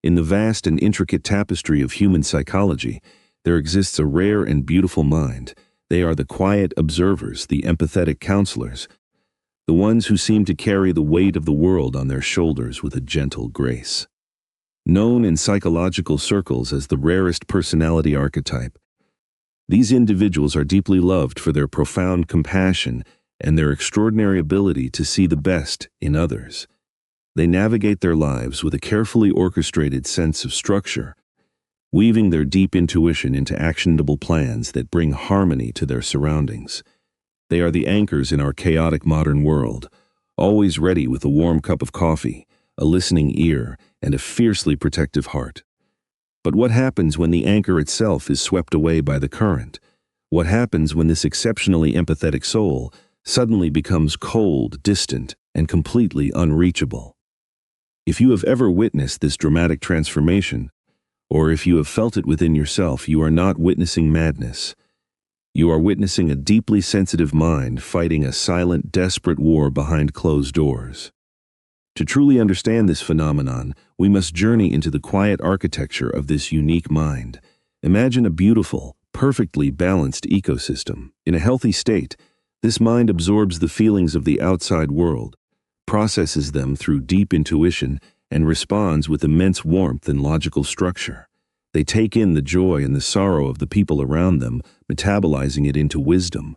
In the vast and intricate tapestry of human psychology, there exists a rare and beautiful mind. They are the quiet observers, the empathetic counselors, the ones who seem to carry the weight of the world on their shoulders with a gentle grace. Known in psychological circles as the rarest personality archetype, these individuals are deeply loved for their profound compassion and their extraordinary ability to see the best in others. They navigate their lives with a carefully orchestrated sense of structure, weaving their deep intuition into actionable plans that bring harmony to their surroundings. They are the anchors in our chaotic modern world, always ready with a warm cup of coffee, a listening ear, and a fiercely protective heart. But what happens when the anchor itself is swept away by the current? What happens when this exceptionally empathetic soul suddenly becomes cold, distant, and completely unreachable? If you have ever witnessed this dramatic transformation, or if you have felt it within yourself, you are not witnessing madness. You are witnessing a deeply sensitive mind fighting a silent, desperate war behind closed doors. To truly understand this phenomenon, we must journey into the quiet architecture of this unique mind. Imagine a beautiful, perfectly balanced ecosystem. In a healthy state, this mind absorbs the feelings of the outside world, processes them through deep intuition, and responds with immense warmth and logical structure. They take in the joy and the sorrow of the people around them, metabolizing it into wisdom.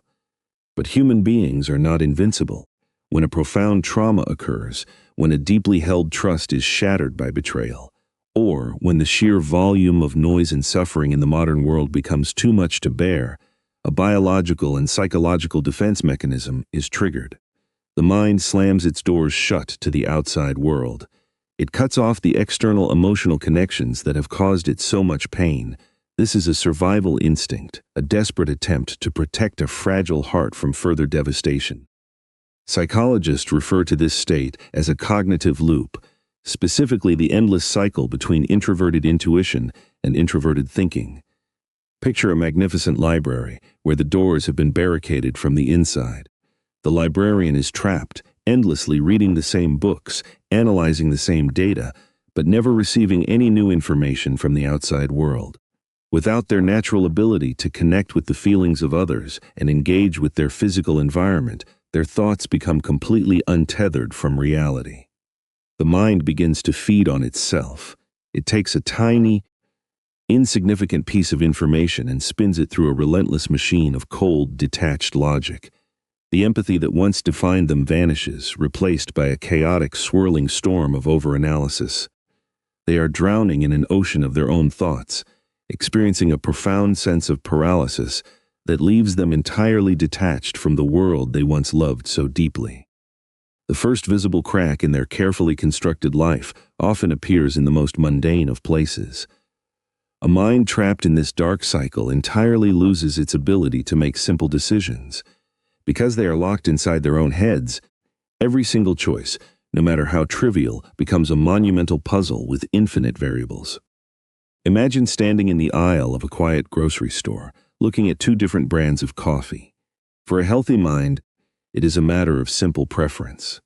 But human beings are not invincible. When a profound trauma occurs, when a deeply held trust is shattered by betrayal, or when the sheer volume of noise and suffering in the modern world becomes too much to bear, a biological and psychological defense mechanism is triggered. The mind slams its doors shut to the outside world. It cuts off the external emotional connections that have caused it so much pain. This is a survival instinct, a desperate attempt to protect a fragile heart from further devastation. Psychologists refer to this state as a cognitive loop, specifically the endless cycle between introverted intuition and introverted thinking. Picture a magnificent library where the doors have been barricaded from the inside. The librarian is trapped, endlessly reading the same books, analyzing the same data, but never receiving any new information from the outside world. Without their natural ability to connect with the feelings of others and engage with their physical environment, their thoughts become completely untethered from reality. The mind begins to feed on itself. It takes a tiny, insignificant piece of information and spins it through a relentless machine of cold, detached logic. The empathy that once defined them vanishes, replaced by a chaotic, swirling storm of overanalysis. They are drowning in an ocean of their own thoughts, experiencing a profound sense of paralysis that leaves them entirely detached from the world they once loved so deeply. The first visible crack in their carefully constructed life often appears in the most mundane of places. A mind trapped in this dark cycle entirely loses its ability to make simple decisions. Because they are locked inside their own heads, every single choice, no matter how trivial, becomes a monumental puzzle with infinite variables. Imagine standing in the aisle of a quiet grocery store, looking at two different brands of coffee. For a healthy mind, it is a matter of simple preference.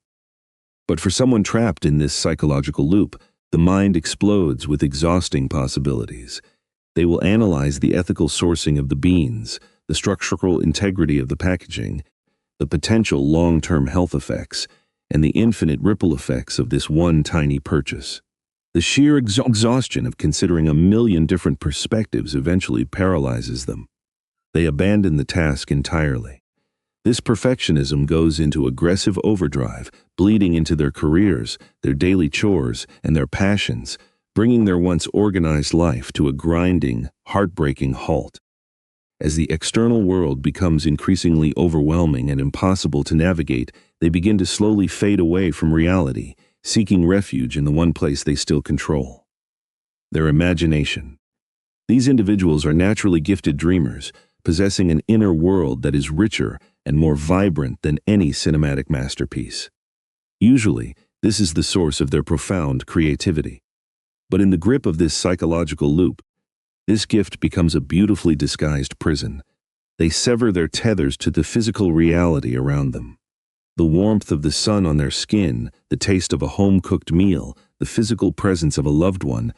But for someone trapped in this psychological loop, the mind explodes with exhausting possibilities. They will analyze the ethical sourcing of the beans, the structural integrity of the packaging, the potential long-term health effects, and the infinite ripple effects of this one tiny purchase. The sheer exhaustion of considering a million different perspectives eventually paralyzes them. They abandon the task entirely. This perfectionism goes into aggressive overdrive, bleeding into their careers, their daily chores, and their passions, bringing their once organized life to a grinding, heartbreaking halt. As the external world becomes increasingly overwhelming and impossible to navigate, they begin to slowly fade away from reality, seeking refuge in the one place they still control: their imagination. These individuals are naturally gifted dreamers, possessing an inner world that is richer and more vibrant than any cinematic masterpiece. Usually, this is the source of their profound creativity. But in the grip of this psychological loop, this gift becomes a beautifully disguised prison. They sever their tethers to the physical reality around them. The warmth of the sun on their skin, the taste of a home-cooked meal, the physical presence of a loved one,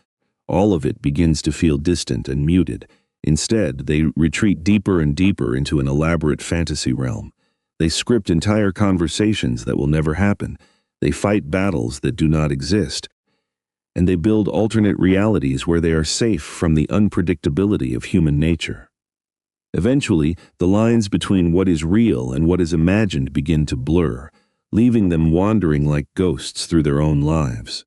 All of it begins to feel distant and muted. Instead, they retreat deeper and deeper into an elaborate fantasy realm. They script entire conversations that will never happen. They fight battles that do not exist. And they build alternate realities where they are safe from the unpredictability of human nature. Eventually, the lines between what is real and what is imagined begin to blur, leaving them wandering like ghosts through their own lives.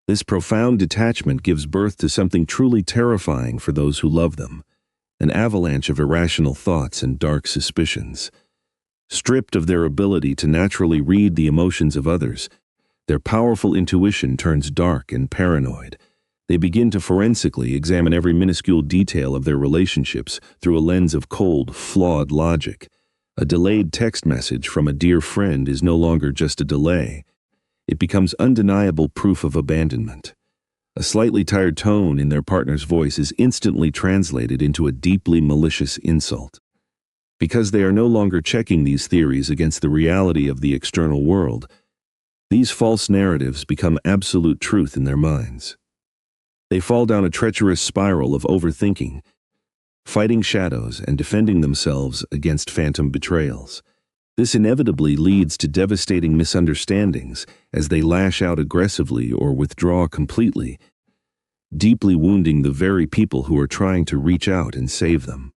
This profound detachment gives birth to something truly terrifying for those who love them, an avalanche of irrational thoughts and dark suspicions. Stripped of their ability to naturally read the emotions of others, their powerful intuition turns dark and paranoid. They begin to forensically examine every minuscule detail of their relationships through a lens of cold, flawed logic. A delayed text message from a dear friend is no longer just a delay. It becomes undeniable proof of abandonment. A slightly tired tone in their partner's voice is instantly translated into a deeply malicious insult. Because they are no longer checking these theories against the reality of the external world, these false narratives become absolute truth in their minds. They fall down a treacherous spiral of overthinking, fighting shadows and defending themselves against phantom betrayals. This inevitably leads to devastating misunderstandings as they lash out aggressively or withdraw completely, deeply wounding the very people who are trying to reach out and save them.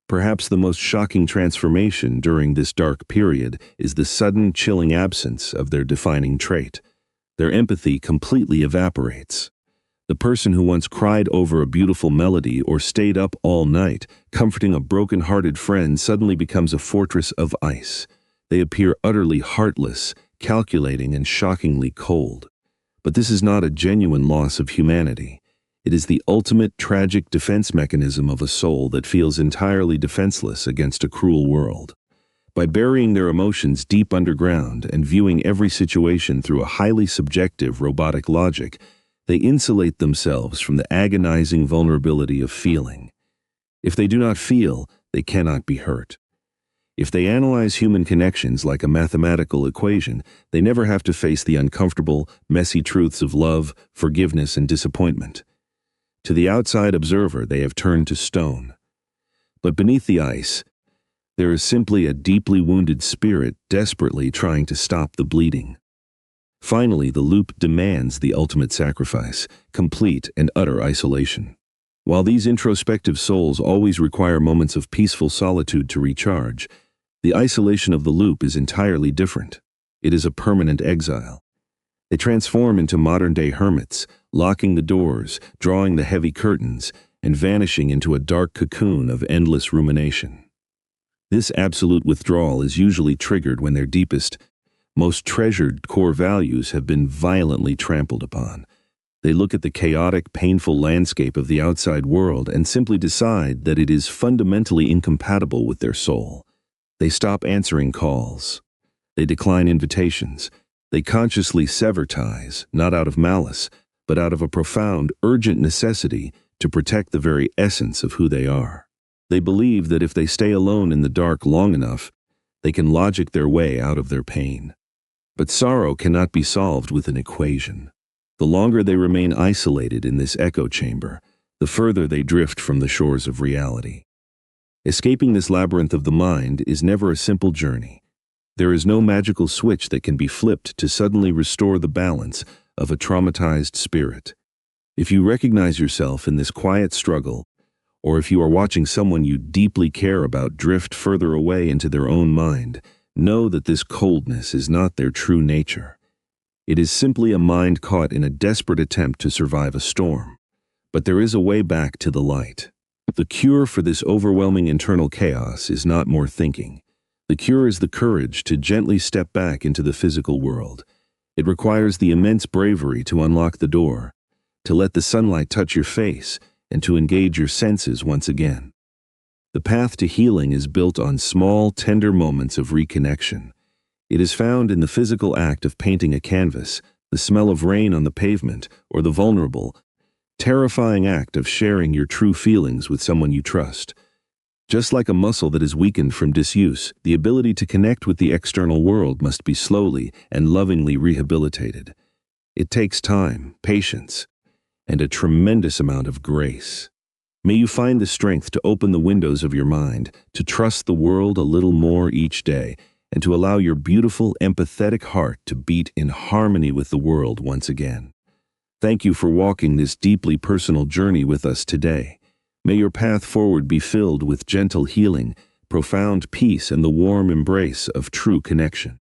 Perhaps the most shocking transformation during this dark period is the sudden, chilling absence of their defining trait. Their empathy completely evaporates. The person who once cried over a beautiful melody or stayed up all night, comforting a broken-hearted friend, suddenly becomes a fortress of ice. They appear utterly heartless, calculating, and shockingly cold. But this is not a genuine loss of humanity. It is the ultimate tragic defense mechanism of a soul that feels entirely defenseless against a cruel world. By burying their emotions deep underground and viewing every situation through a highly subjective, robotic logic, they insulate themselves from the agonizing vulnerability of feeling. If they do not feel, they cannot be hurt. If they analyze human connections like a mathematical equation, they never have to face the uncomfortable, messy truths of love, forgiveness, and disappointment. To the outside observer, they have turned to stone. But beneath the ice, there is simply a deeply wounded spirit desperately trying to stop the bleeding. Finally, the loop demands the ultimate sacrifice, complete and utter isolation. While these introspective souls always require moments of peaceful solitude to recharge, the isolation of the loop is entirely different. It is a permanent exile. They transform into modern-day hermits, locking the doors, drawing the heavy curtains, and vanishing into a dark cocoon of endless rumination. This absolute withdrawal is usually triggered when their deepest, most treasured core values have been violently trampled upon. They look at the chaotic, painful landscape of the outside world and simply decide that it is fundamentally incompatible with their soul. They stop answering calls. They decline invitations. They consciously sever ties, not out of malice, but out of a profound, urgent necessity to protect the very essence of who they are. They believe that if they stay alone in the dark long enough, they can logic their way out of their pain. But sorrow cannot be solved with an equation. The longer they remain isolated in this echo chamber, the further they drift from the shores of reality. Escaping this labyrinth of the mind is never a simple journey. There is no magical switch that can be flipped to suddenly restore the balance of a traumatized spirit. If you recognize yourself in this quiet struggle, or if you are watching someone you deeply care about drift further away into their own mind, know that this coldness is not their true nature. It is simply a mind caught in a desperate attempt to survive a storm. But there is a way back to the light. The cure for this overwhelming internal chaos is not more thinking. The cure is the courage to gently step back into the physical world. It requires the immense bravery to unlock the door, to let the sunlight touch your face, and to engage your senses once again. The path to healing is built on small, tender moments of reconnection. It is found in the physical act of painting a canvas, the smell of rain on the pavement, or the vulnerable, terrifying act of sharing your true feelings with someone you trust. Just like a muscle that is weakened from disuse, the ability to connect with the external world must be slowly and lovingly rehabilitated. It takes time, patience, and a tremendous amount of grace. May you find the strength to open the windows of your mind, to trust the world a little more each day, and to allow your beautiful, empathetic heart to beat in harmony with the world once again. Thank you for walking this deeply personal journey with us today. May your path forward be filled with gentle healing, profound peace, and the warm embrace of true connection.